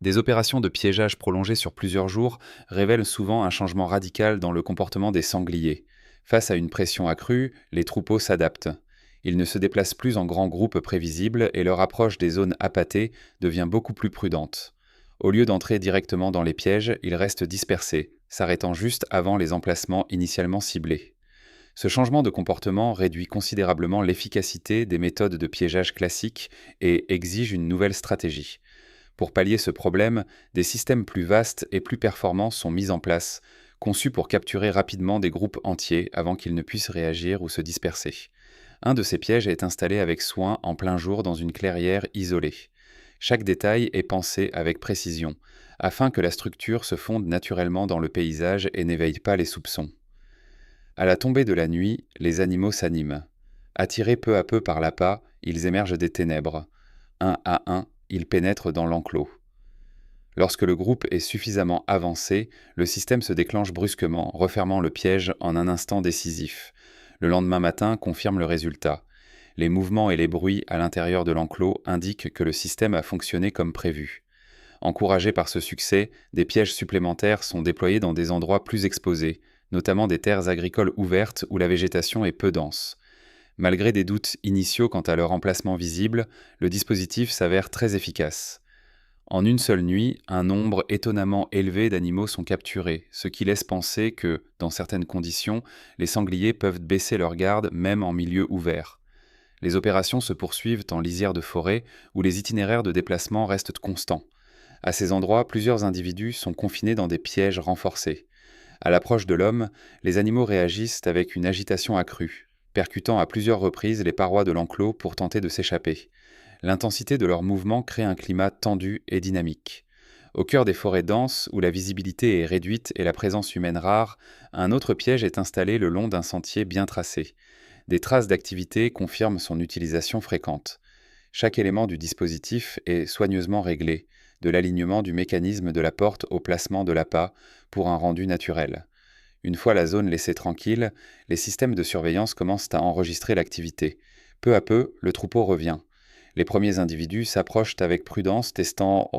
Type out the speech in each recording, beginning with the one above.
Des opérations de piégeage prolongées sur plusieurs jours révèlent souvent un changement radical dans le comportement des sangliers. Face à une pression accrue, les troupeaux s'adaptent. Ils ne se déplacent plus en grands groupes prévisibles et leur approche des zones appâtées devient beaucoup plus prudente. Au lieu d'entrer directement dans les pièges, ils restent dispersés, s'arrêtant juste avant les emplacements initialement ciblés. Ce changement de comportement réduit considérablement l'efficacité des méthodes de piégeage classiques et exige une nouvelle stratégie. Pour pallier ce problème, des systèmes plus vastes et plus performants sont mis en place, conçus pour capturer rapidement des groupes entiers avant qu'ils ne puissent réagir ou se disperser. Un de ces pièges est installé avec soin en plein jour dans une clairière isolée. Chaque détail est pensé avec précision, afin que la structure se fonde naturellement dans le paysage et n'éveille pas les soupçons. À la tombée de la nuit, les animaux s'animent. Attirés peu à peu par l'appât, ils émergent des ténèbres. Un à un, ils pénètrent dans l'enclos. Lorsque le groupe est suffisamment avancé, le système se déclenche brusquement, refermant le piège en un instant décisif. Le lendemain matin confirme le résultat. Les mouvements et les bruits à l'intérieur de l'enclos indiquent que le système a fonctionné comme prévu. Encouragés par ce succès, des pièges supplémentaires sont déployés dans des endroits plus exposés, notamment des terres agricoles ouvertes où la végétation est peu dense. Malgré des doutes initiaux quant à leur emplacement visible, le dispositif s'avère très efficace. En une seule nuit, un nombre étonnamment élevé d'animaux sont capturés, ce qui laisse penser que, dans certaines conditions, les sangliers peuvent baisser leur garde même en milieu ouvert. Les opérations se poursuivent en lisière de forêt, où les itinéraires de déplacement restent constants. À ces endroits, plusieurs individus sont confinés dans des pièges renforcés. À l'approche de l'homme, les animaux réagissent avec une agitation accrue, percutant à plusieurs reprises les parois de l'enclos pour tenter de s'échapper. L'intensité de leurs mouvements crée un climat tendu et dynamique. Au cœur des forêts denses, où la visibilité est réduite et la présence humaine rare, un autre piège est installé le long d'un sentier bien tracé. Des traces d'activité confirment son utilisation fréquente. Chaque élément du dispositif est soigneusement réglé, de l'alignement du mécanisme de la porte au placement de l'appât, pour un rendu naturel. Une fois la zone laissée tranquille, les systèmes de surveillance commencent à enregistrer l'activité. Peu à peu, le troupeau revient. Les premiers individus s'approchent avec prudence, testant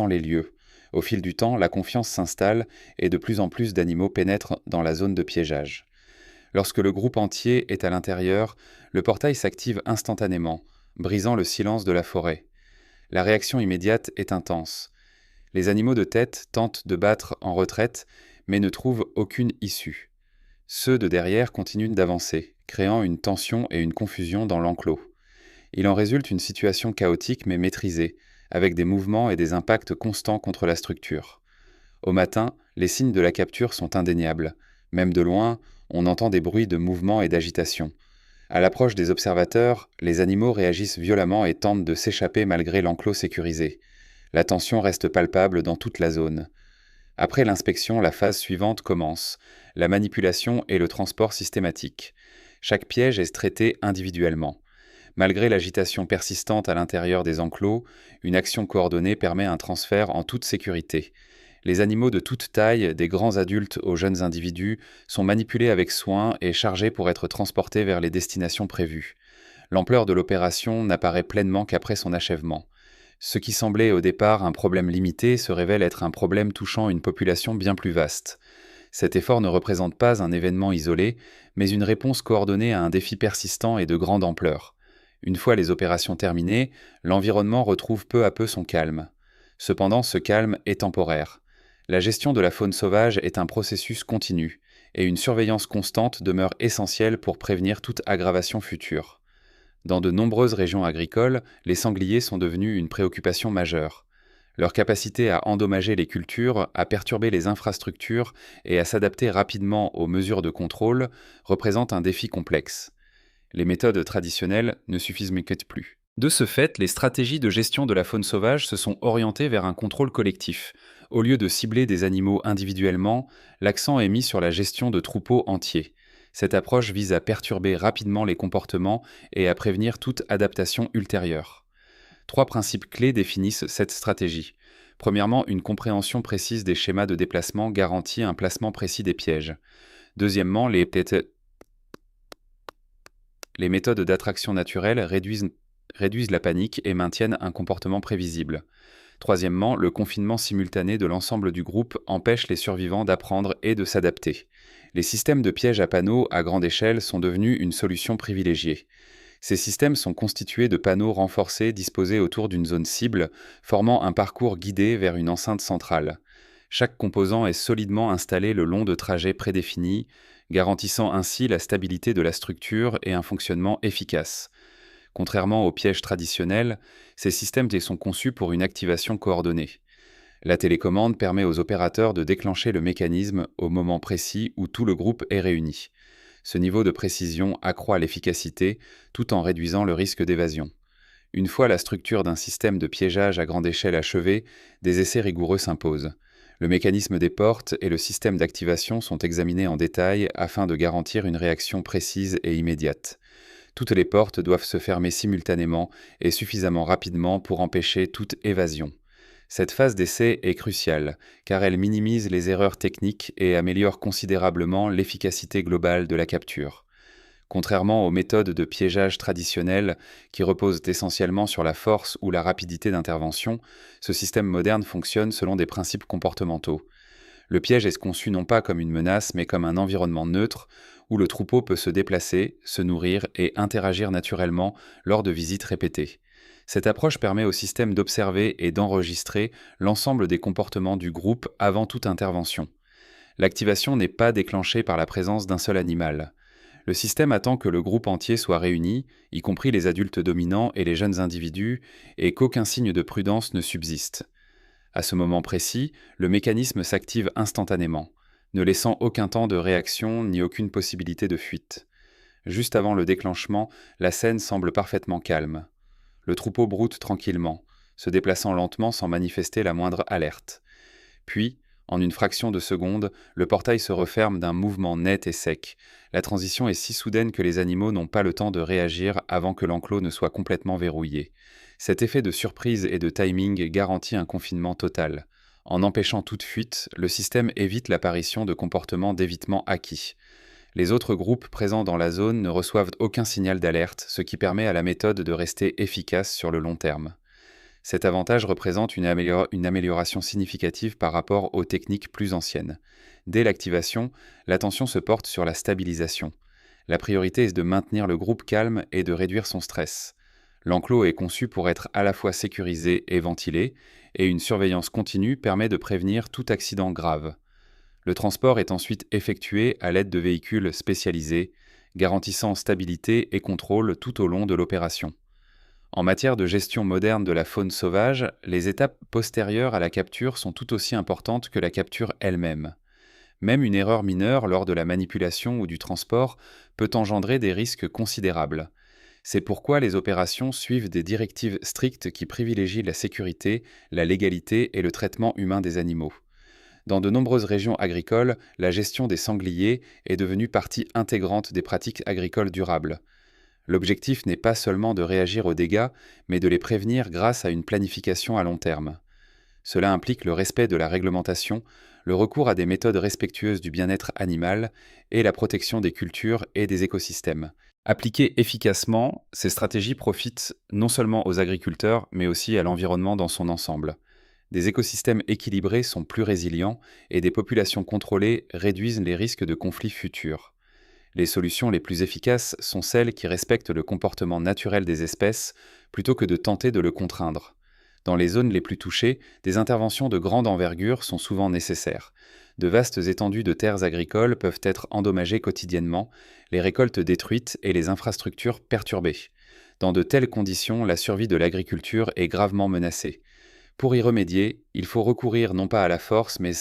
les lieux. Au fil du temps, la confiance s'installe et de plus en plus d'animaux pénètrent dans la zone de piégeage. Lorsque le groupe entier est à l'intérieur, le portail s'active instantanément, brisant le silence de la forêt. La réaction immédiate est intense. Les animaux de tête tentent de battre en retraite, mais ne trouvent aucune issue. Ceux de derrière continuent d'avancer, créant une tension et une confusion dans l'enclos. Il en résulte une situation chaotique mais maîtrisée, avec des mouvements et des impacts constants contre la structure. Au matin, les signes de la capture sont indéniables. Même de loin, on entend des bruits de mouvement et d'agitation. À l'approche des observateurs, les animaux réagissent violemment et tentent de s'échapper malgré l'enclos sécurisé. La tension reste palpable dans toute la zone. Après l'inspection, la phase suivante commence, la manipulation et le transport systématique. Chaque piège est traité individuellement. Malgré l'agitation persistante à l'intérieur des enclos, une action coordonnée permet un transfert en toute sécurité. Les animaux de toute taille, des grands adultes aux jeunes individus, sont manipulés avec soin et chargés pour être transportés vers les destinations prévues. L'ampleur de l'opération n'apparaît pleinement qu'après son achèvement. Ce qui semblait au départ un problème limité se révèle être un problème touchant une population bien plus vaste. Cet effort ne représente pas un événement isolé, mais une réponse coordonnée à un défi persistant et de grande ampleur. Une fois les opérations terminées, l'environnement retrouve peu à peu son calme. Cependant, ce calme est temporaire. La gestion de la faune sauvage est un processus continu, et une surveillance constante demeure essentielle pour prévenir toute aggravation future. Dans de nombreuses régions agricoles, les sangliers sont devenus une préoccupation majeure. Leur capacité à endommager les cultures, à perturber les infrastructures et à s'adapter rapidement aux mesures de contrôle représente un défi complexe. Les méthodes traditionnelles ne suffisent peut-être plus. De ce fait, les stratégies de gestion de la faune sauvage se sont orientées vers un contrôle collectif. Au lieu de cibler des animaux individuellement, l'accent est mis sur la gestion de troupeaux entiers. Cette approche vise à perturber rapidement les comportements et à prévenir toute adaptation ultérieure. Trois principes clés définissent cette stratégie. Premièrement, une compréhension précise des schémas de déplacement garantit un placement précis des pièges. Deuxièmement, les méthodes d'attraction naturelle réduisent la panique et maintiennent un comportement prévisible. Troisièmement, le confinement simultané de l'ensemble du groupe empêche les survivants d'apprendre et de s'adapter. Les systèmes de pièges à panneaux à grande échelle sont devenus une solution privilégiée. Ces systèmes sont constitués de panneaux renforcés disposés autour d'une zone cible, formant un parcours guidé vers une enceinte centrale. Chaque composant est solidement installé le long de trajets prédéfinis, garantissant ainsi la stabilité de la structure et un fonctionnement efficace. Contrairement aux pièges traditionnels, ces systèmes sont conçus pour une activation coordonnée. La télécommande permet aux opérateurs de déclencher le mécanisme au moment précis où tout le groupe est réuni. Ce niveau de précision accroît l'efficacité tout en réduisant le risque d'évasion. Une fois la structure d'un système de piégeage à grande échelle achevée, des essais rigoureux s'imposent. Le mécanisme des portes et le système d'activation sont examinés en détail afin de garantir une réaction précise et immédiate. Toutes les portes doivent se fermer simultanément et suffisamment rapidement pour empêcher toute évasion. Cette phase d'essai est cruciale, car elle minimise les erreurs techniques et améliore considérablement l'efficacité globale de la capture. Contrairement aux méthodes de piégeage traditionnelles qui reposent essentiellement sur la force ou la rapidité d'intervention, ce système moderne fonctionne selon des principes comportementaux. Le piège est conçu non pas comme une menace, mais comme un environnement neutre où le troupeau peut se déplacer, se nourrir et interagir naturellement lors de visites répétées. Cette approche permet au système d'observer et d'enregistrer l'ensemble des comportements du groupe avant toute intervention. L'activation n'est pas déclenchée par la présence d'un seul animal. Le système attend que le groupe entier soit réuni, y compris les adultes dominants et les jeunes individus, et qu'aucun signe de prudence ne subsiste. À ce moment précis, le mécanisme s'active instantanément, ne laissant aucun temps de réaction ni aucune possibilité de fuite. Juste avant le déclenchement, la scène semble parfaitement calme. Le troupeau broute tranquillement, se déplaçant lentement sans manifester la moindre alerte. Puis, en une fraction de seconde, le portail se referme d'un mouvement net et sec. La transition est si soudaine que les animaux n'ont pas le temps de réagir avant que l'enclos ne soit complètement verrouillé. Cet effet de surprise et de timing garantit un confinement total. En empêchant toute fuite, le système évite l'apparition de comportements d'évitement acquis. Les autres groupes présents dans la zone ne reçoivent aucun signal d'alerte, ce qui permet à la méthode de rester efficace sur le long terme. Cet avantage représente une amélioration significative par rapport aux techniques plus anciennes. Dès l'activation, l'attention se porte sur la stabilisation. La priorité est de maintenir le groupe calme et de réduire son stress. L'enclos est conçu pour être à la fois sécurisé et ventilé, et une surveillance continue permet de prévenir tout accident grave. Le transport est ensuite effectué à l'aide de véhicules spécialisés, garantissant stabilité et contrôle tout au long de l'opération. En matière de gestion moderne de la faune sauvage, les étapes postérieures à la capture sont tout aussi importantes que la capture elle-même. Même une erreur mineure lors de la manipulation ou du transport peut engendrer des risques considérables. C'est pourquoi les opérations suivent des directives strictes qui privilégient la sécurité, la légalité et le traitement humain des animaux. Dans de nombreuses régions agricoles, la gestion des sangliers est devenue partie intégrante des pratiques agricoles durables. L'objectif n'est pas seulement de réagir aux dégâts, mais de les prévenir grâce à une planification à long terme. Cela implique le respect de la réglementation, le recours à des méthodes respectueuses du bien-être animal et la protection des cultures et des écosystèmes. Appliquées efficacement, ces stratégies profitent non seulement aux agriculteurs, mais aussi à l'environnement dans son ensemble. Des écosystèmes équilibrés sont plus résilients et des populations contrôlées réduisent les risques de conflits futurs. Les solutions les plus efficaces sont celles qui respectent le comportement naturel des espèces plutôt que de tenter de le contraindre. Dans les zones les plus touchées, des interventions de grande envergure sont souvent nécessaires. De vastes étendues de terres agricoles peuvent être endommagées quotidiennement, les récoltes détruites et les infrastructures perturbées. Dans de telles conditions, la survie de l'agriculture est gravement menacée. Pour y remédier, il faut recourir non pas à la force, mais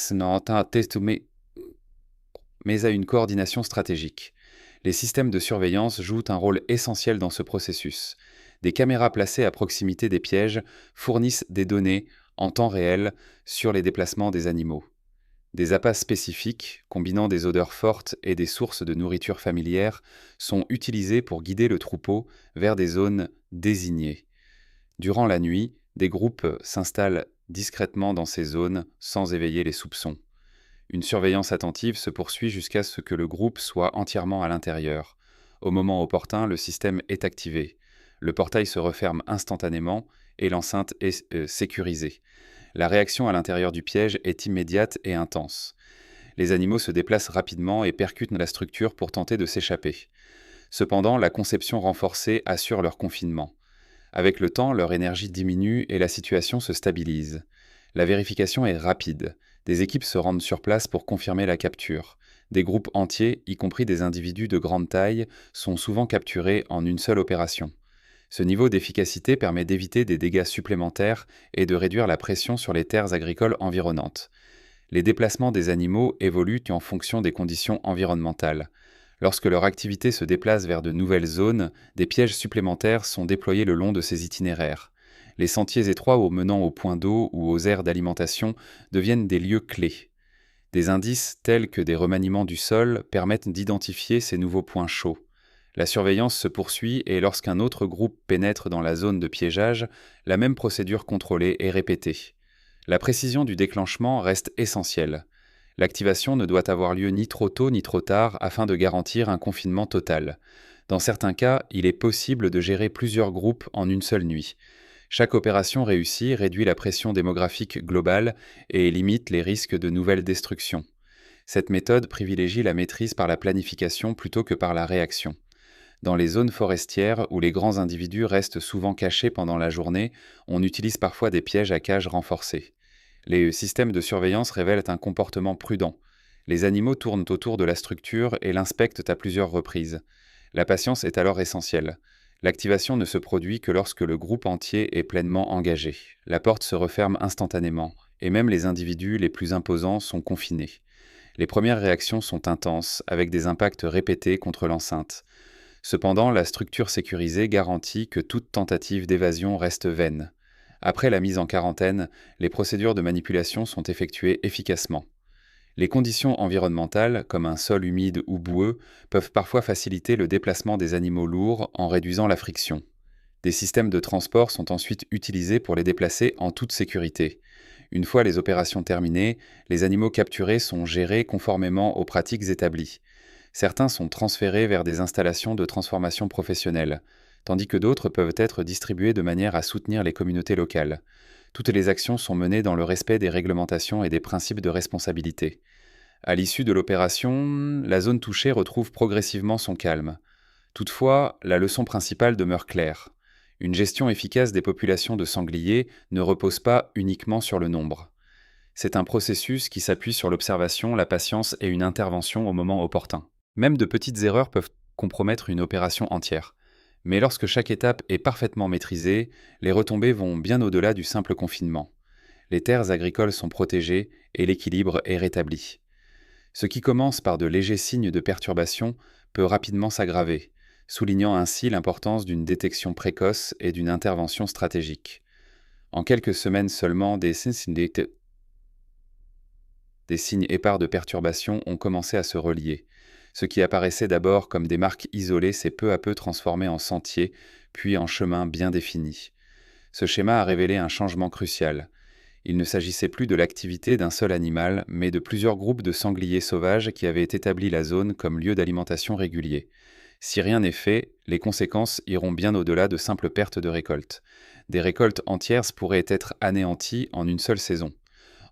à une coordination stratégique. Les systèmes de surveillance jouent un rôle essentiel dans ce processus. Des caméras placées à proximité des pièges fournissent des données en temps réel sur les déplacements des animaux. Des appâts spécifiques, combinant des odeurs fortes et des sources de nourriture familière, sont utilisés pour guider le troupeau vers des zones désignées. Durant la nuit, des groupes s'installent discrètement dans ces zones sans éveiller les soupçons. Une surveillance attentive se poursuit jusqu'à ce que le groupe soit entièrement à l'intérieur. Au moment opportun, le système est activé. Le portail se referme instantanément et l'enceinte est sécurisée. La réaction à l'intérieur du piège est immédiate et intense. Les animaux se déplacent rapidement et percutent la structure pour tenter de s'échapper. Cependant, la conception renforcée assure leur confinement. Avec le temps, leur énergie diminue et la situation se stabilise. La vérification est rapide. Des équipes se rendent sur place pour confirmer la capture. Des groupes entiers, y compris des individus de grande taille, sont souvent capturés en une seule opération. Ce niveau d'efficacité permet d'éviter des dégâts supplémentaires et de réduire la pression sur les terres agricoles environnantes. Les déplacements des animaux évoluent en fonction des conditions environnementales. Lorsque leur activité se déplace vers de nouvelles zones, des pièges supplémentaires sont déployés le long de ces itinéraires. Les sentiers étroits menant aux points d'eau ou aux aires d'alimentation deviennent des lieux clés. Des indices tels que des remaniements du sol permettent d'identifier ces nouveaux points chauds. La surveillance se poursuit et lorsqu'un autre groupe pénètre dans la zone de piégeage, la même procédure contrôlée est répétée. La précision du déclenchement reste essentielle. L'activation ne doit avoir lieu ni trop tôt ni trop tard afin de garantir un confinement total. Dans certains cas, il est possible de gérer plusieurs groupes en une seule nuit. Chaque opération réussie réduit la pression démographique globale et limite les risques de nouvelles destructions. Cette méthode privilégie la maîtrise par la planification plutôt que par la réaction. Dans les zones forestières où les grands individus restent souvent cachés pendant la journée, on utilise parfois des pièges à cages renforcés. Les systèmes de surveillance révèlent un comportement prudent. Les animaux tournent autour de la structure et l'inspectent à plusieurs reprises. La patience est alors essentielle. L'activation ne se produit que lorsque le groupe entier est pleinement engagé. La porte se referme instantanément, et même les individus les plus imposants sont confinés. Les premières réactions sont intenses, avec des impacts répétés contre l'enceinte. Cependant, la structure sécurisée garantit que toute tentative d'évasion reste vaine. Après la mise en quarantaine, les procédures de manipulation sont effectuées efficacement. Les conditions environnementales, comme un sol humide ou boueux, peuvent parfois faciliter le déplacement des animaux lourds en réduisant la friction. Des systèmes de transport sont ensuite utilisés pour les déplacer en toute sécurité. Une fois les opérations terminées, les animaux capturés sont gérés conformément aux pratiques établies. Certains sont transférés vers des installations de transformation professionnelles, tandis que d'autres peuvent être distribués de manière à soutenir les communautés locales. Toutes les actions sont menées dans le respect des réglementations et des principes de responsabilité. À l'issue de l'opération, la zone touchée retrouve progressivement son calme. Toutefois, la leçon principale demeure claire. Une gestion efficace des populations de sangliers ne repose pas uniquement sur le nombre. C'est un processus qui s'appuie sur l'observation, la patience et une intervention au moment opportun. Même de petites erreurs peuvent compromettre une opération entière. Mais lorsque chaque étape est parfaitement maîtrisée, les retombées vont bien au-delà du simple confinement. Les terres agricoles sont protégées et l'équilibre est rétabli. Ce qui commence par de légers signes de perturbation peut rapidement s'aggraver, soulignant ainsi l'importance d'une détection précoce et d'une intervention stratégique. En quelques semaines seulement, des signes épars de perturbation ont commencé à se relier. Ce qui apparaissait d'abord comme des marques isolées s'est peu à peu transformé en sentiers, puis en chemins bien définis. Ce schéma a révélé un changement crucial. Il ne s'agissait plus de l'activité d'un seul animal, mais de plusieurs groupes de sangliers sauvages qui avaient établi la zone comme lieu d'alimentation régulier. Si rien n'est fait, les conséquences iront bien au-delà de simples pertes de récoltes. Des récoltes entières pourraient être anéanties en une seule saison.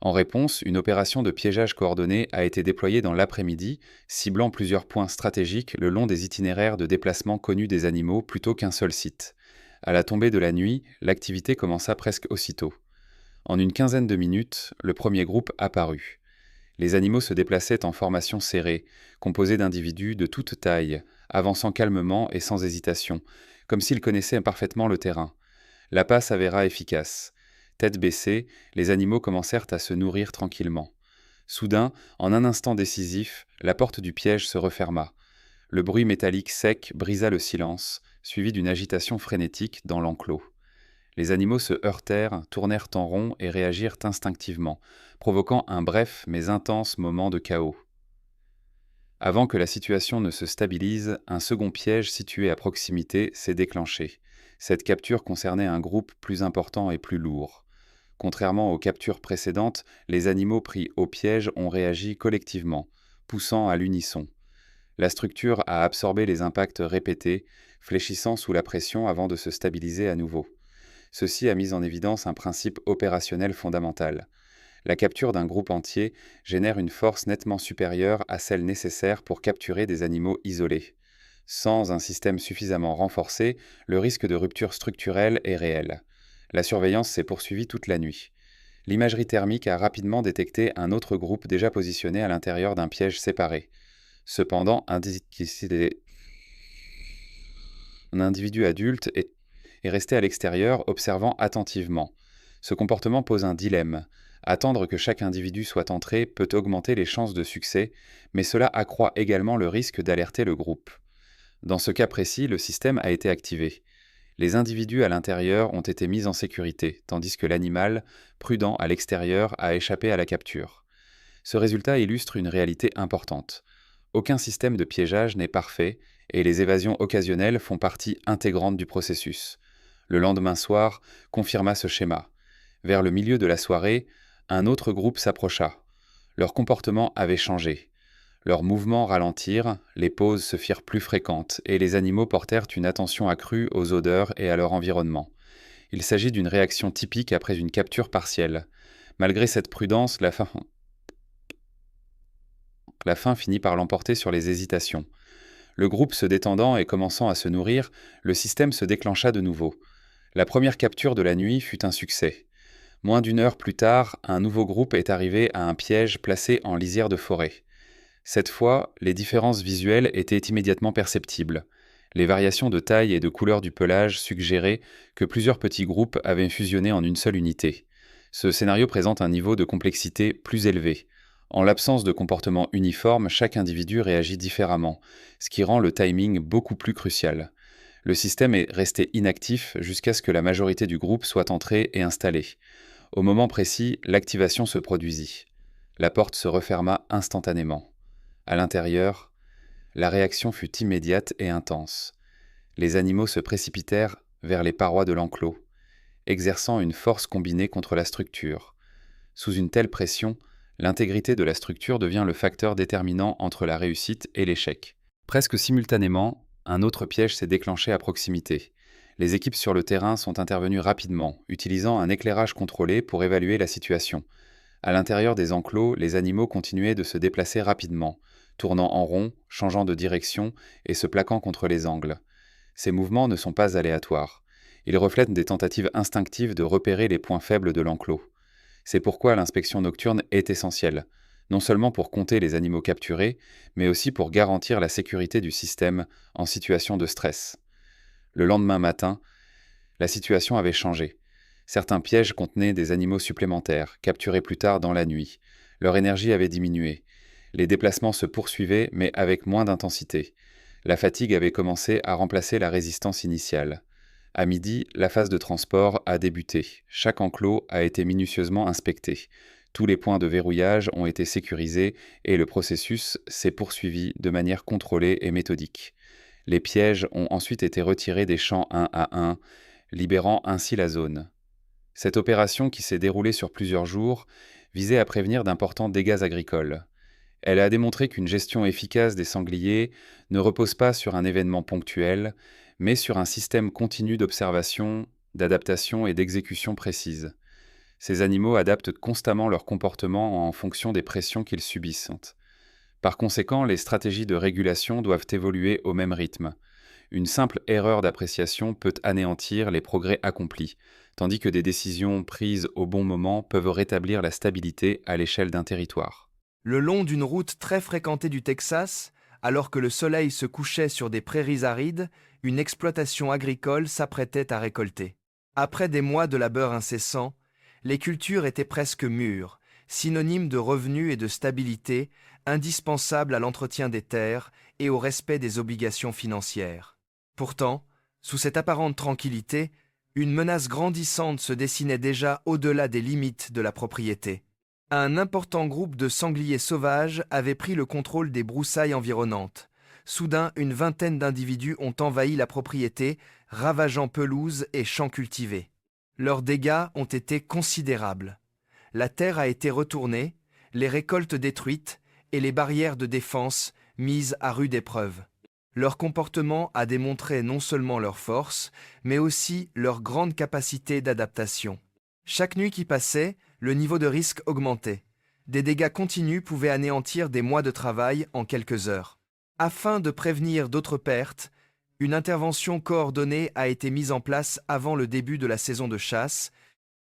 En réponse, une opération de piégeage coordonnée a été déployée dans l'après-midi, ciblant plusieurs points stratégiques le long des itinéraires de déplacement connus des animaux plutôt qu'un seul site. À la tombée de la nuit, l'activité commença presque aussitôt. En une quinzaine de minutes, le premier groupe apparut. Les animaux se déplaçaient en formation serrée, composée d'individus de toute taille, avançant calmement et sans hésitation, comme s'ils connaissaient parfaitement le terrain. L'appât s'avéra efficace. Tête baissée, les animaux commencèrent à se nourrir tranquillement. Soudain, en un instant décisif, la porte du piège se referma. Le bruit métallique sec brisa le silence, suivi d'une agitation frénétique dans l'enclos. Les animaux se heurtèrent, tournèrent en rond et réagirent instinctivement, provoquant un bref mais intense moment de chaos. Avant que la situation ne se stabilise, un second piège situé à proximité s'est déclenché. Cette capture concernait un groupe plus important et plus lourd. Contrairement aux captures précédentes, les animaux pris au piège ont réagi collectivement, poussant à l'unisson. La structure a absorbé les impacts répétés, fléchissant sous la pression avant de se stabiliser à nouveau. Ceci a mis en évidence un principe opérationnel fondamental. La capture d'un groupe entier génère une force nettement supérieure à celle nécessaire pour capturer des animaux isolés. Sans un système suffisamment renforcé, le risque de rupture structurelle est réel. La surveillance s'est poursuivie toute la nuit. L'imagerie thermique a rapidement détecté un autre groupe déjà positionné à l'intérieur d'un piège séparé. Cependant, un individu adulte est resté à l'extérieur, observant attentivement. Ce comportement pose un dilemme. Attendre que chaque individu soit entré peut augmenter les chances de succès, mais cela accroît également le risque d'alerter le groupe. Dans ce cas précis, le système a été activé. Les individus à l'intérieur ont été mis en sécurité, tandis que l'animal, prudent à l'extérieur, a échappé à la capture. Ce résultat illustre une réalité importante. Aucun système de piégeage n'est parfait, et les évasions occasionnelles font partie intégrante du processus. Le lendemain soir confirma ce schéma. Vers le milieu de la soirée, un autre groupe s'approcha. Leur comportement avait changé. Leurs mouvements ralentirent, les pauses se firent plus fréquentes, et les animaux portèrent une attention accrue aux odeurs et à leur environnement. Il s'agit d'une réaction typique après une capture partielle. Malgré cette prudence, la faim finit par l'emporter sur les hésitations. Le groupe se détendant et commençant à se nourrir, le système se déclencha de nouveau. La première capture de la nuit fut un succès. Moins d'une heure plus tard, un nouveau groupe est arrivé à un piège placé en lisière de forêt. Cette fois, les différences visuelles étaient immédiatement perceptibles. Les variations de taille et de couleur du pelage suggéraient que plusieurs petits groupes avaient fusionné en une seule unité. Ce scénario présente un niveau de complexité plus élevé. En l'absence de comportement uniforme, chaque individu réagit différemment, ce qui rend le timing beaucoup plus crucial. Le système est resté inactif jusqu'à ce que la majorité du groupe soit entrée et installée. Au moment précis, l'activation se produisit. La porte se referma instantanément. À l'intérieur, la réaction fut immédiate et intense. Les animaux se précipitèrent vers les parois de l'enclos, exerçant une force combinée contre la structure. Sous une telle pression, l'intégrité de la structure devient le facteur déterminant entre la réussite et l'échec. Presque simultanément, un autre piège s'est déclenché à proximité. Les équipes sur le terrain sont intervenues rapidement, utilisant un éclairage contrôlé pour évaluer la situation. À l'intérieur des enclos, les animaux continuaient de se déplacer rapidement, tournant en rond, changeant de direction et se plaquant contre les angles. Ces mouvements ne sont pas aléatoires. Ils reflètent des tentatives instinctives de repérer les points faibles de l'enclos. C'est pourquoi l'inspection nocturne est essentielle, non seulement pour compter les animaux capturés, mais aussi pour garantir la sécurité du système en situation de stress. Le lendemain matin, la situation avait changé. Certains pièges contenaient des animaux supplémentaires, capturés plus tard dans la nuit. Leur énergie avait diminué. Les déplacements se poursuivaient, mais avec moins d'intensité. La fatigue avait commencé à remplacer la résistance initiale. À midi, la phase de transport a débuté. Chaque enclos a été minutieusement inspecté. Tous les points de verrouillage ont été sécurisés et le processus s'est poursuivi de manière contrôlée et méthodique. Les pièges ont ensuite été retirés des champs un à un, libérant ainsi la zone. Cette opération, qui s'est déroulée sur plusieurs jours, visait à prévenir d'importants dégâts agricoles. Elle a démontré qu'une gestion efficace des sangliers ne repose pas sur un événement ponctuel, mais sur un système continu d'observation, d'adaptation et d'exécution précise. Ces animaux adaptent constamment leur comportement en fonction des pressions qu'ils subissent. Par conséquent, les stratégies de régulation doivent évoluer au même rythme. Une simple erreur d'appréciation peut anéantir les progrès accomplis, tandis que des décisions prises au bon moment peuvent rétablir la stabilité à l'échelle d'un territoire. Le long d'une route très fréquentée du Texas, alors que le soleil se couchait sur des prairies arides, une exploitation agricole s'apprêtait à récolter. Après des mois de labeur incessant, les cultures étaient presque mûres, synonymes de revenus et de stabilité, indispensables à l'entretien des terres et au respect des obligations financières. Pourtant, sous cette apparente tranquillité, une menace grandissante se dessinait déjà au-delà des limites de la propriété. Un important groupe de sangliers sauvages avait pris le contrôle des broussailles environnantes. Soudain, une vingtaine d'individus ont envahi la propriété, ravageant pelouses et champs cultivés. Leurs dégâts ont été considérables. La terre a été retournée, les récoltes détruites et les barrières de défense mises à rude épreuve. Leur comportement a démontré non seulement leur force, mais aussi leur grande capacité d'adaptation. Chaque nuit qui passait, le niveau de risque augmentait. Des dégâts continus pouvaient anéantir des mois de travail en quelques heures. Afin de prévenir d'autres pertes, une intervention coordonnée a été mise en place avant le début de la saison de chasse,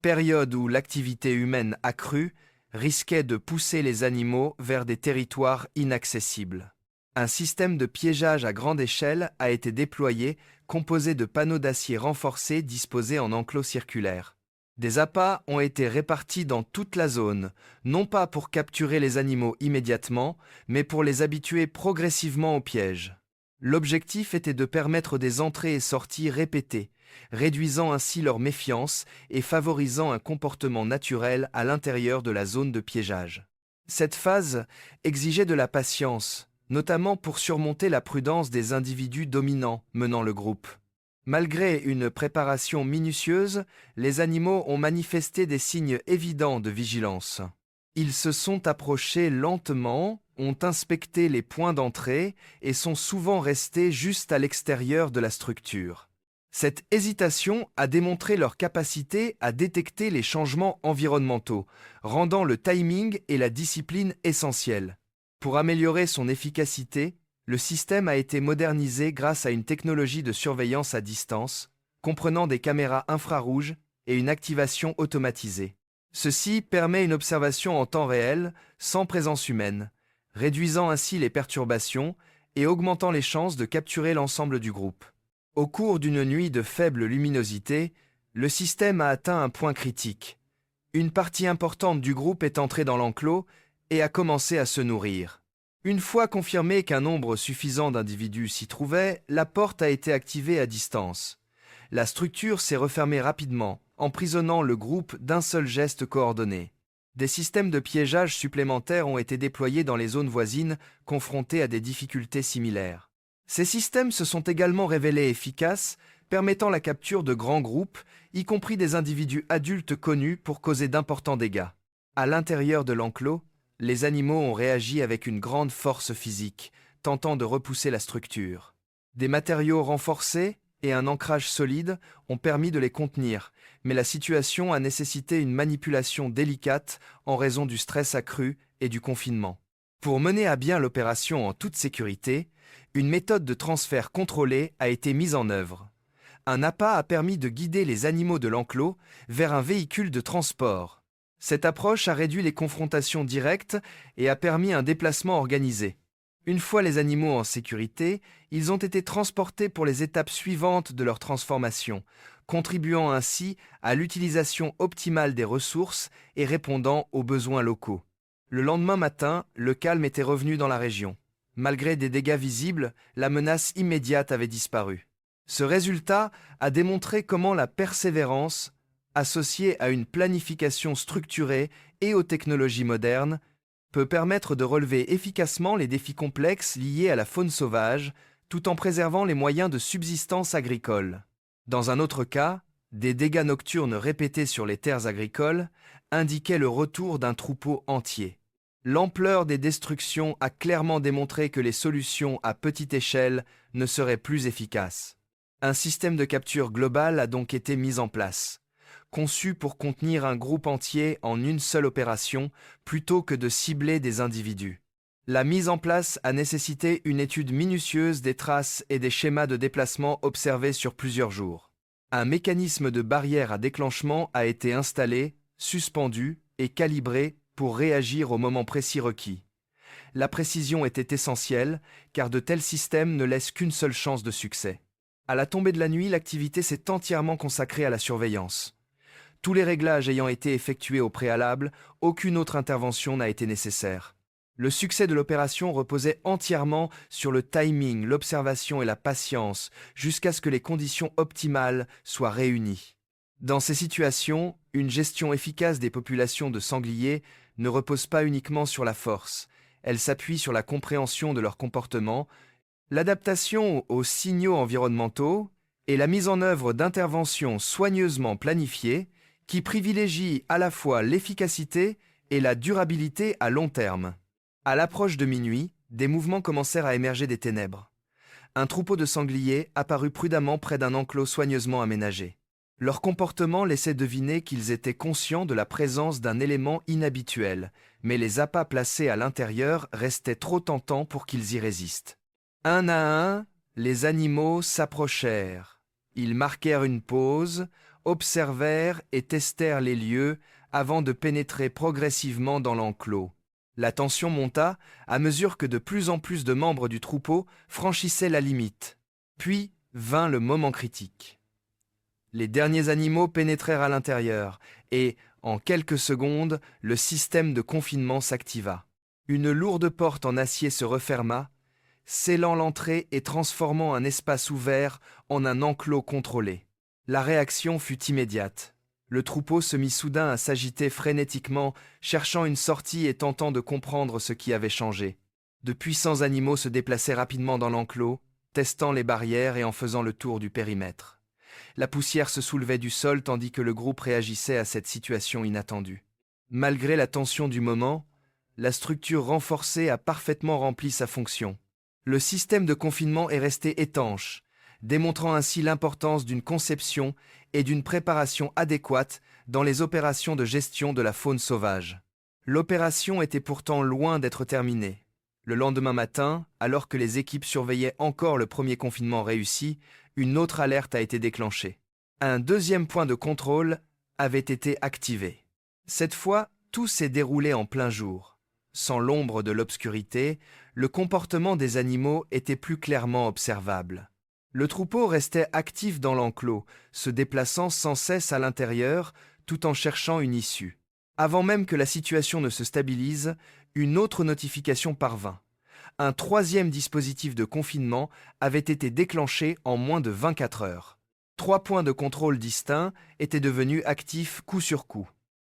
période où l'activité humaine accrue risquait de pousser les animaux vers des territoires inaccessibles. Un système de piégeage à grande échelle a été déployé, composé de panneaux d'acier renforcés disposés en enclos circulaires. Des appâts ont été répartis dans toute la zone, non pas pour capturer les animaux immédiatement, mais pour les habituer progressivement au piège. L'objectif était de permettre des entrées et sorties répétées, réduisant ainsi leur méfiance et favorisant un comportement naturel à l'intérieur de la zone de piégeage. Cette phase exigeait de la patience, notamment pour surmonter la prudence des individus dominants menant le groupe. Malgré une préparation minutieuse, les animaux ont manifesté des signes évidents de vigilance. Ils se sont approchés lentement, ont inspecté les points d'entrée et sont souvent restés juste à l'extérieur de la structure. Cette hésitation a démontré leur capacité à détecter les changements environnementaux, rendant le timing et la discipline essentiels. Pour améliorer son efficacité, le système a été modernisé grâce à une technologie de surveillance à distance, comprenant des caméras infrarouges et une activation automatisée. Ceci permet une observation en temps réel, sans présence humaine, réduisant ainsi les perturbations et augmentant les chances de capturer l'ensemble du groupe. Au cours d'une nuit de faible luminosité, le système a atteint un point critique. Une partie importante du groupe est entrée dans l'enclos et a commencé à se nourrir. Une fois confirmé qu'un nombre suffisant d'individus s'y trouvait, la porte a été activée à distance. La structure s'est refermée rapidement, emprisonnant le groupe d'un seul geste coordonné. Des systèmes de piégeage supplémentaires ont été déployés dans les zones voisines confrontées à des difficultés similaires. Ces systèmes se sont également révélés efficaces, permettant la capture de grands groupes, y compris des individus adultes connus pour causer d'importants dégâts. À l'intérieur de l'enclos, les animaux ont réagi avec une grande force physique, tentant de repousser la structure. Des matériaux renforcés et un ancrage solide ont permis de les contenir, mais la situation a nécessité une manipulation délicate en raison du stress accru et du confinement. Pour mener à bien l'opération en toute sécurité, une méthode de transfert contrôlé a été mise en œuvre. Un appât a permis de guider les animaux de l'enclos vers un véhicule de transport. Cette approche a réduit les confrontations directes et a permis un déplacement organisé. Une fois les animaux en sécurité, ils ont été transportés pour les étapes suivantes de leur transformation, contribuant ainsi à l'utilisation optimale des ressources et répondant aux besoins locaux. Le lendemain matin, le calme était revenu dans la région. Malgré des dégâts visibles, la menace immédiate avait disparu. Ce résultat a démontré comment la persévérance, associée à une planification structurée et aux technologies modernes, peut permettre de relever efficacement les défis complexes liés à la faune sauvage, tout en préservant les moyens de subsistance agricole. Dans un autre cas, des dégâts nocturnes répétés sur les terres agricoles indiquaient le retour d'un troupeau entier. L'ampleur des destructions a clairement démontré que les solutions à petite échelle ne seraient plus efficaces. Un système de capture global a donc été mis en place, conçu pour contenir un groupe entier en une seule opération plutôt que de cibler des individus. La mise en place a nécessité une étude minutieuse des traces et des schémas de déplacement observés sur plusieurs jours. Un mécanisme de barrière à déclenchement a été installé, suspendu et calibré pour réagir au moment précis requis. La précision était essentielle, car de tels systèmes ne laissent qu'une seule chance de succès. À la tombée de la nuit, l'activité s'est entièrement consacrée à la surveillance. Tous les réglages ayant été effectués au préalable, aucune autre intervention n'a été nécessaire. Le succès de l'opération reposait entièrement sur le timing, l'observation et la patience, jusqu'à ce que les conditions optimales soient réunies. Dans ces situations, une gestion efficace des populations de sangliers ne repose pas uniquement sur la force, elle s'appuie sur la compréhension de leur comportement, l'adaptation aux signaux environnementaux et la mise en œuvre d'interventions soigneusement planifiées qui privilégient à la fois l'efficacité et la durabilité à long terme. À l'approche de minuit, des mouvements commencèrent à émerger des ténèbres. un troupeau de sangliers apparut prudemment près d'un enclos soigneusement aménagé. Leur comportement laissait deviner qu'ils étaient conscients de la présence d'un élément inhabituel, mais les appâts placés à l'intérieur restaient trop tentants pour qu'ils y résistent. Un à un, les animaux s'approchèrent. Ils marquèrent une pause, observèrent et testèrent les lieux avant de pénétrer progressivement dans l'enclos. La tension monta à mesure que de plus en plus de membres du troupeau franchissaient la limite. Puis vint le moment critique. Les derniers animaux pénétrèrent à l'intérieur et, en quelques secondes, le système de confinement s'activa. Une lourde porte en acier se referma, scellant l'entrée et transformant un espace ouvert en un enclos contrôlé. La réaction fut immédiate. Le troupeau se mit soudain à s'agiter frénétiquement, cherchant une sortie et tentant de comprendre ce qui avait changé. De puissants animaux se déplaçaient rapidement dans l'enclos, testant les barrières et en faisant le tour du périmètre. La poussière se soulevait du sol tandis que le groupe réagissait à cette situation inattendue. Malgré la tension du moment, la structure renforcée a parfaitement rempli sa fonction. Le système de confinement est resté étanche, démontrant ainsi l'importance d'une conception et d'une préparation adéquate dans les opérations de gestion de la faune sauvage. L'opération était pourtant loin d'être terminée. Le lendemain matin, alors que les équipes surveillaient encore le premier confinement réussi, une autre alerte a été déclenchée. Un deuxième point de contrôle avait été activé. Cette fois, tout s'est déroulé en plein jour. Sans l'ombre de l'obscurité, le comportement des animaux était plus clairement observable. Le troupeau restait actif dans l'enclos, se déplaçant sans cesse à l'intérieur, tout en cherchant une issue. Avant même que la situation ne se stabilise, une autre notification parvint. Un troisième dispositif de confinement avait été déclenché en moins de 24 heures. 3 points de contrôle distincts étaient devenus actifs coup sur coup.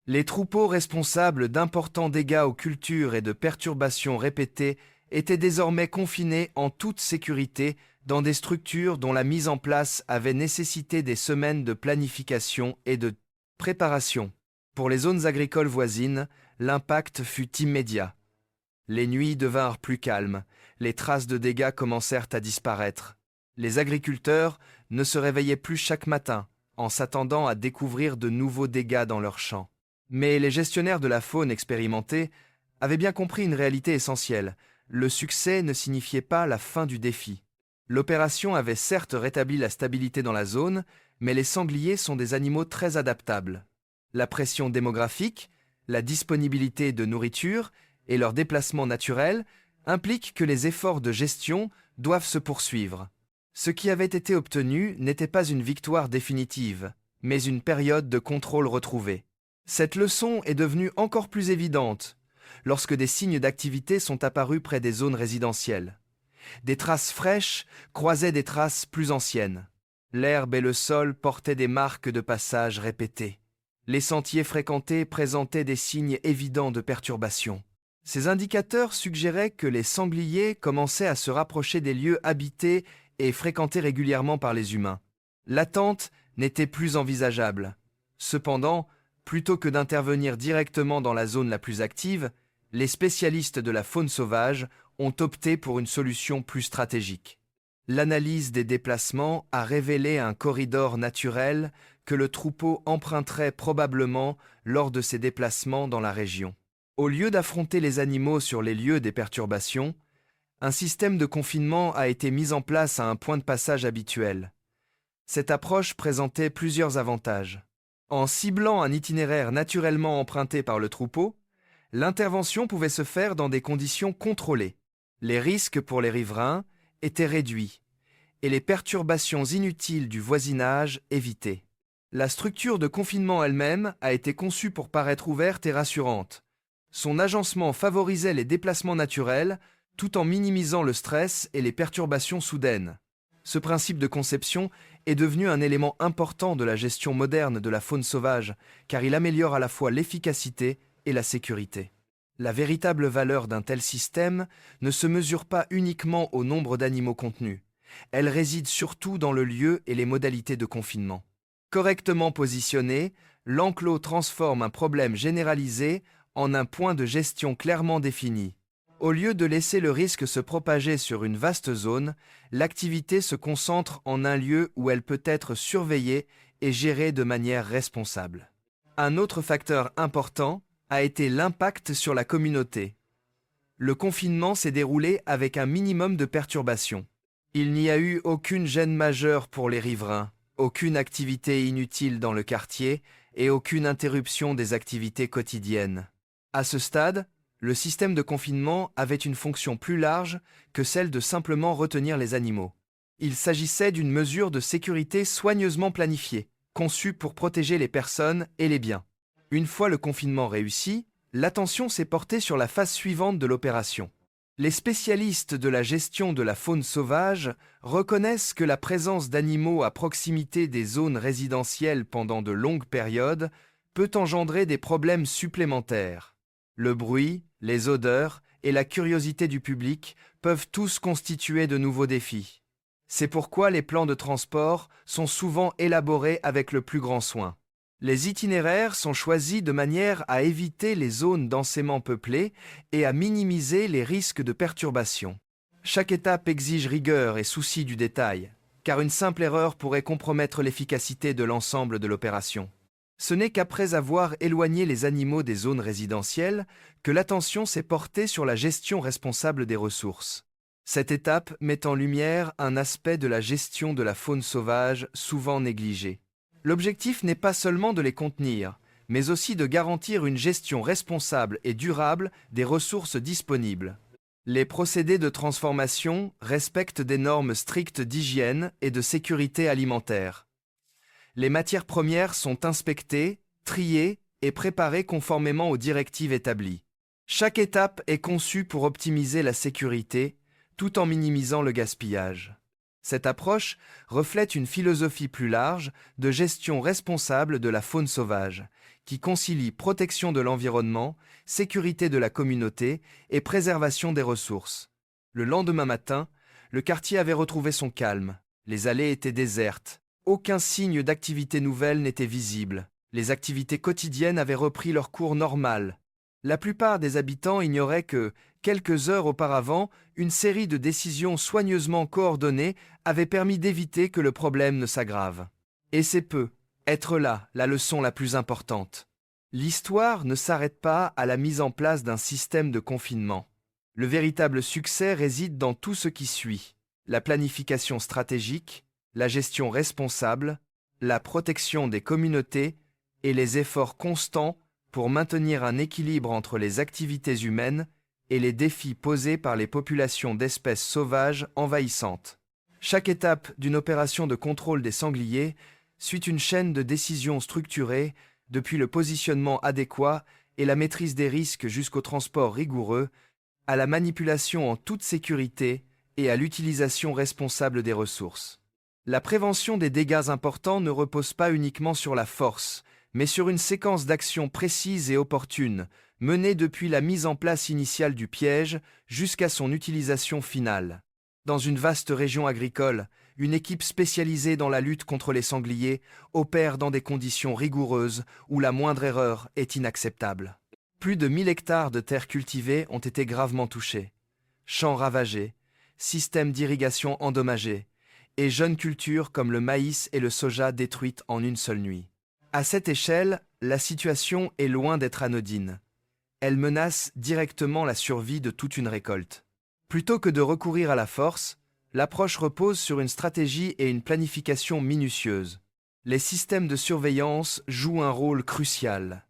Les troupeaux responsables d'importants dégâts aux cultures et de perturbations répétées étaient désormais confinés en toute sécurité dans des structures dont la mise en place avait nécessité des semaines de planification et de préparation. Pour les zones agricoles voisines, l'impact fut immédiat. Les nuits devinrent plus calmes, les traces de dégâts commencèrent à disparaître. Les agriculteurs ne se réveillaient plus chaque matin, en s'attendant à découvrir de nouveaux dégâts dans leurs champs. Mais les gestionnaires de la faune expérimentés avaient bien compris une réalité essentielle. Le succès ne signifiait pas la fin du défi. L'opération avait certes rétabli la stabilité dans la zone, mais les sangliers sont des animaux très adaptables. La pression démographique, la disponibilité de nourriture et leur déplacement naturel impliquent que les efforts de gestion doivent se poursuivre. Ce qui avait été obtenu n'était pas une victoire définitive, mais une période de contrôle retrouvée. Cette leçon est devenue encore plus évidente lorsque des signes d'activité sont apparus près des zones résidentielles. Des traces fraîches croisaient des traces plus anciennes. L'herbe et le sol portaient des marques de passage répétées. Les sentiers fréquentés présentaient des signes évidents de perturbation. Ces indicateurs suggéraient que les sangliers commençaient à se rapprocher des lieux habités et fréquentés régulièrement par les humains. L'attente n'était plus envisageable. Cependant, plutôt que d'intervenir directement dans la zone la plus active, les spécialistes de la faune sauvage ont opté pour une solution plus stratégique. L'analyse des déplacements a révélé un corridor naturel que le troupeau emprunterait probablement lors de ses déplacements dans la région. Au lieu d'affronter les animaux sur les lieux des perturbations, un système de confinement a été mis en place à un point de passage habituel. Cette approche présentait plusieurs avantages. En ciblant un itinéraire naturellement emprunté par le troupeau, l'intervention pouvait se faire dans des conditions contrôlées. Les risques pour les riverains étaient réduits et les perturbations inutiles du voisinage évitées. La structure de confinement elle-même a été conçue pour paraître ouverte et rassurante. Son agencement favorisait les déplacements naturels tout en minimisant le stress et les perturbations soudaines. Ce principe de conception est devenu un élément important de la gestion moderne de la faune sauvage, car il améliore à la fois l'efficacité et la sécurité. La véritable valeur d'un tel système ne se mesure pas uniquement au nombre d'animaux contenus. Elle réside surtout dans le lieu et les modalités de confinement. Correctement positionné, l'enclos transforme un problème généralisé en un point de gestion clairement défini. Au lieu de laisser le risque se propager sur une vaste zone, l'activité se concentre en un lieu où elle peut être surveillée et gérée de manière responsable. Un autre facteur important a été l'impact sur la communauté. Le confinement s'est déroulé avec un minimum de perturbations. Il n'y a eu aucune gêne majeure pour les riverains, aucune activité inutile dans le quartier et aucune interruption des activités quotidiennes. À ce stade, le système de confinement avait une fonction plus large que celle de simplement retenir les animaux. Il s'agissait d'une mesure de sécurité soigneusement planifiée, conçue pour protéger les personnes et les biens. Une fois le confinement réussi, l'attention s'est portée sur la phase suivante de l'opération. Les spécialistes de la gestion de la faune sauvage reconnaissent que la présence d'animaux à proximité des zones résidentielles pendant de longues périodes peut engendrer des problèmes supplémentaires. Le bruit, les odeurs et la curiosité du public peuvent tous constituer de nouveaux défis. C'est pourquoi les plans de transport sont souvent élaborés avec le plus grand soin. Les itinéraires sont choisis de manière à éviter les zones densément peuplées et à minimiser les risques de perturbation. Chaque étape exige rigueur et souci du détail, car une simple erreur pourrait compromettre l'efficacité de l'ensemble de l'opération. Ce n'est qu'après avoir éloigné les animaux des zones résidentielles que l'attention s'est portée sur la gestion responsable des ressources. Cette étape met en lumière un aspect de la gestion de la faune sauvage souvent négligé. L'objectif n'est pas seulement de les contenir, mais aussi de garantir une gestion responsable et durable des ressources disponibles. Les procédés de transformation respectent des normes strictes d'hygiène et de sécurité alimentaire. Les matières premières sont inspectées, triées et préparées conformément aux directives établies. Chaque étape est conçue pour optimiser la sécurité, tout en minimisant le gaspillage. Cette approche reflète une philosophie plus large de gestion responsable de la faune sauvage, qui concilie protection de l'environnement, sécurité de la communauté et préservation des ressources. Le lendemain matin, le quartier avait retrouvé son calme. Les allées étaient désertes. Aucun signe d'activité nouvelle n'était visible. Les activités quotidiennes avaient repris leur cours normal. La plupart des habitants ignoraient que, quelques heures auparavant, une série de décisions soigneusement coordonnées avait permis d'éviter que le problème ne s'aggrave. Et c'est peu, être là, la leçon la plus importante. L'histoire ne s'arrête pas à la mise en place d'un système de confinement. Le véritable succès réside dans tout ce qui suit: la planification stratégique, la gestion responsable, la protection des communautés et les efforts constants pour maintenir un équilibre entre les activités humaines et les défis posés par les populations d'espèces sauvages envahissantes. Chaque étape d'une opération de contrôle des sangliers suit une chaîne de décisions structurées, depuis le positionnement adéquat et la maîtrise des risques jusqu'au transport rigoureux, à la manipulation en toute sécurité et à l'utilisation responsable des ressources. La prévention des dégâts importants ne repose pas uniquement sur la force, mais sur une séquence d'actions précises et opportunes, menée depuis la mise en place initiale du piège jusqu'à son utilisation finale. Dans une vaste région agricole, une équipe spécialisée dans la lutte contre les sangliers opère dans des conditions rigoureuses où la moindre erreur est inacceptable. Plus de 1000 hectares de terres cultivées ont été gravement touchés. Champs ravagés, systèmes d'irrigation endommagés, et jeunes cultures comme le maïs et le soja détruites en une seule nuit. À cette échelle, la situation est loin d'être anodine. Elle menace directement la survie de toute une récolte. Plutôt que de recourir à la force, l'approche repose sur une stratégie et une planification minutieuses. Les systèmes de surveillance jouent un rôle crucial.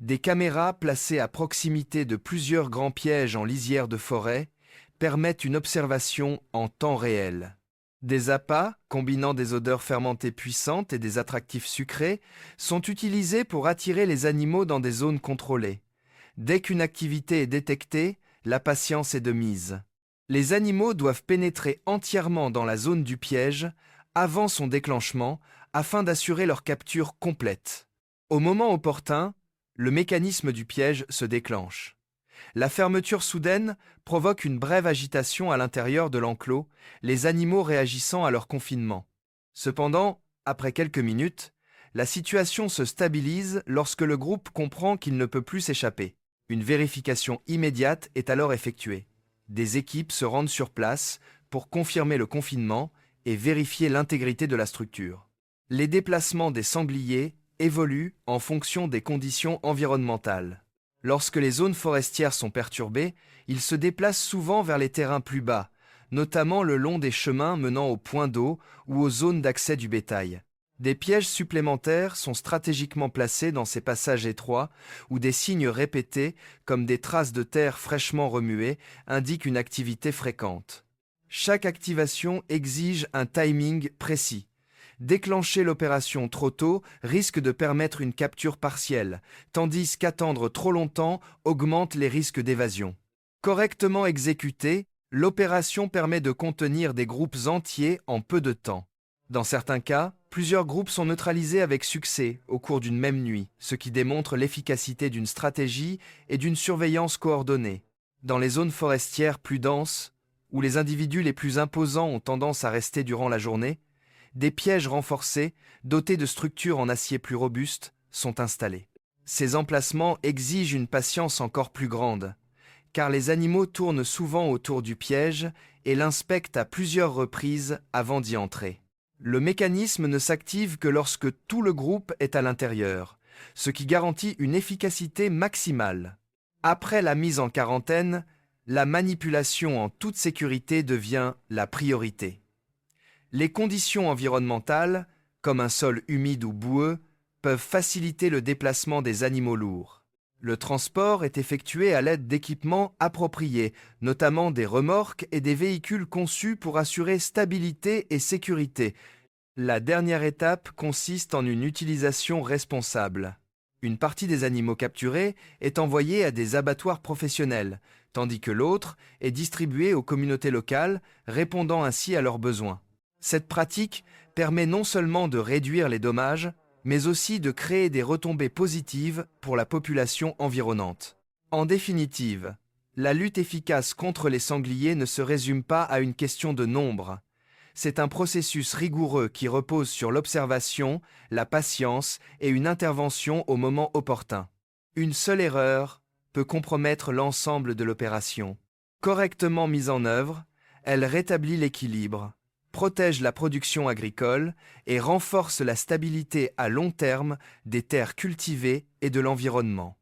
Des caméras placées à proximité de plusieurs grands pièges en lisière de forêt permettent une observation en temps réel. Des appâts, combinant des odeurs fermentées puissantes et des attractifs sucrés, sont utilisés pour attirer les animaux dans des zones contrôlées. Dès qu'une activité est détectée, la patience est de mise. Les animaux doivent pénétrer entièrement dans la zone du piège avant son déclenchement afin d'assurer leur capture complète. Au moment opportun, le mécanisme du piège se déclenche. La fermeture soudaine provoque une brève agitation à l'intérieur de l'enclos, les animaux réagissant à leur confinement. Cependant, après quelques minutes, la situation se stabilise lorsque le groupe comprend qu'il ne peut plus s'échapper. Une vérification immédiate est alors effectuée. Des équipes se rendent sur place pour confirmer le confinement et vérifier l'intégrité de la structure. Les déplacements des sangliers évoluent en fonction des conditions environnementales. Lorsque les zones forestières sont perturbées, ils se déplacent souvent vers les terrains plus bas, notamment le long des chemins menant aux points d'eau ou aux zones d'accès du bétail. Des pièges supplémentaires sont stratégiquement placés dans ces passages étroits où des signes répétés, comme des traces de terre fraîchement remuées, indiquent une activité fréquente. Chaque activation exige un timing précis. Déclencher l'opération trop tôt risque de permettre une capture partielle, tandis qu'attendre trop longtemps augmente les risques d'évasion. Correctement exécutée, l'opération permet de contenir des groupes entiers en peu de temps. Dans certains cas, plusieurs groupes sont neutralisés avec succès au cours d'une même nuit, ce qui démontre l'efficacité d'une stratégie et d'une surveillance coordonnée. Dans les zones forestières plus denses, où les individus les plus imposants ont tendance à rester durant la journée, des pièges renforcés, dotés de structures en acier plus robustes, sont installés. Ces emplacements exigent une patience encore plus grande, car les animaux tournent souvent autour du piège et l'inspectent à plusieurs reprises avant d'y entrer. Le mécanisme ne s'active que lorsque tout le groupe est à l'intérieur, ce qui garantit une efficacité maximale. Après la mise en quarantaine, la manipulation en toute sécurité devient la priorité. Les conditions environnementales, comme un sol humide ou boueux, peuvent faciliter le déplacement des animaux lourds. Le transport est effectué à l'aide d'équipements appropriés, notamment des remorques et des véhicules conçus pour assurer stabilité et sécurité. La dernière étape consiste en une utilisation responsable. Une partie des animaux capturés est envoyée à des abattoirs professionnels, tandis que l'autre est distribuée aux communautés locales, répondant ainsi à leurs besoins. Cette pratique permet non seulement de réduire les dommages, mais aussi de créer des retombées positives pour la population environnante. En définitive, la lutte efficace contre les sangliers ne se résume pas à une question de nombre. C'est un processus rigoureux qui repose sur l'observation, la patience et une intervention au moment opportun. Une seule erreur peut compromettre l'ensemble de l'opération. Correctement mise en œuvre, elle rétablit l'équilibre, protège la production agricole et renforce la stabilité à long terme des terres cultivées et de l'environnement.